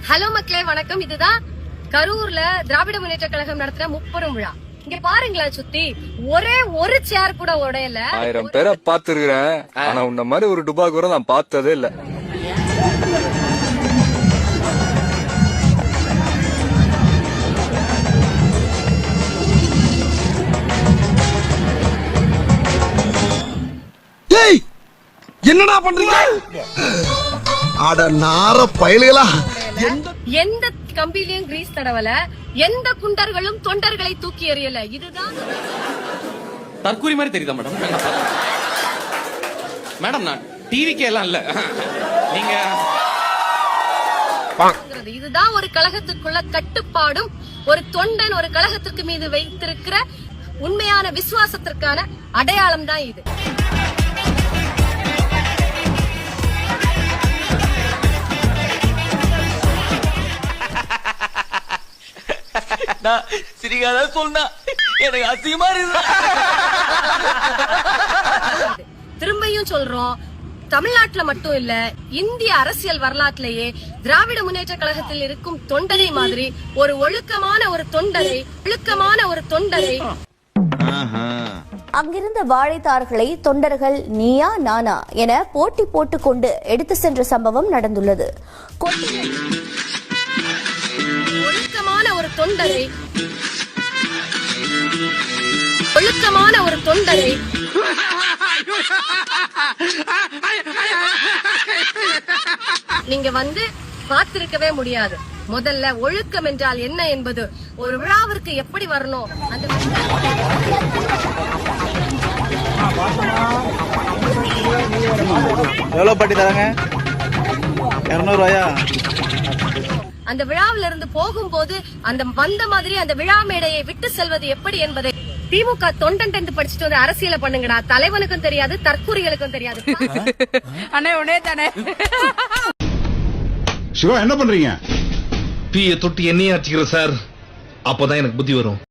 Hello மக்களே வணக்கம். இதுதான் கரூர்ல திராவிட முன்னேற்ற கழகம் நடத்துற முப்பெரும் விழா. இங்க பாருங்களேன், சுத்தி ஒரே ஒரு சேர் கூட உடையல. 1000 பேரை பாத்துருக்கிறேன், ஆனா உன்ன மாதிரி ஒரு டுபா கூட நான் பார்த்ததே இல்ல. என்னடா பண்றீங்க? அட நார பயலுகளா! எந்த கம்பிலையும் கிரீஸ் தடவல, எந்த குண்டர்களும் தொண்டர்களை தூக்கி எறியல. இதுதான் தற்கூரி மாதிரி தெரியுதா மேடம்? மேடம் நான் டிவிக்கே எல்லாம் இல்ல, நீங்க இதுதான் ஒரு கழகத்துக்குள்ள கட்டுப்பாடும் ஒரு தொண்டன் ஒரு கழகத்திற்கு மீது வைத்திருக்கிற உண்மையான விசுவாசத்திற்கான அடையாளம் தான் இது. சிரிக்காத சொன்னா எனக்கு அசிங்கமா இருக்கு. திரும்பியும் சொல்றோம், தமிழ்நாட்டுல மட்டும் இல்ல, இந்திய அரசியல் வரலாற்றிலேயே திராவிட முன்னேற்ற கழகத்தில் இருக்கும் தொண்டரை மாதிரி ஒரு ஒழுக்கமான ஒரு தொண்டரை அங்கிருந்த வாழைத்தார்களை தொண்டர்கள் நீயா நானா என போட்டி போட்டுக் கொண்டு எடுத்து சென்ற சம்பவம் நடந்துள்ளது. ஒழுக்கமான ஒரு தொண்டரை நீங்க வந்து பார்த்திருக்கவே முடியாது. முதல்ல ஒழுக்கம் என்றால் என்ன என்பது, ஒரு விழாவிற்கு எப்படி வரணும், அந்த எவ்வளவு பாட்டி தராங்க? 200 ரூபாயா? அந்த விழாவில இருந்து போகும்போது அந்த வந்த மாதிரி அந்த விழா மேடையை விட்டு செல்வது எப்படி என்பதை திமுக தொண்டன் படிச்சுட்டு வந்து அரசியல பண்ணுங்கடா. தலைவனுக்கும் தெரியாது, தற்கூரிகளுக்கும் தெரியாது. அண்ணே உடனே தானே சிவா என்ன பண்றீங்க? தீய தொட்டி எண்ணெய் ஆச்சுக்கிற சார், அப்பதான் எனக்கு புத்தி வரும்.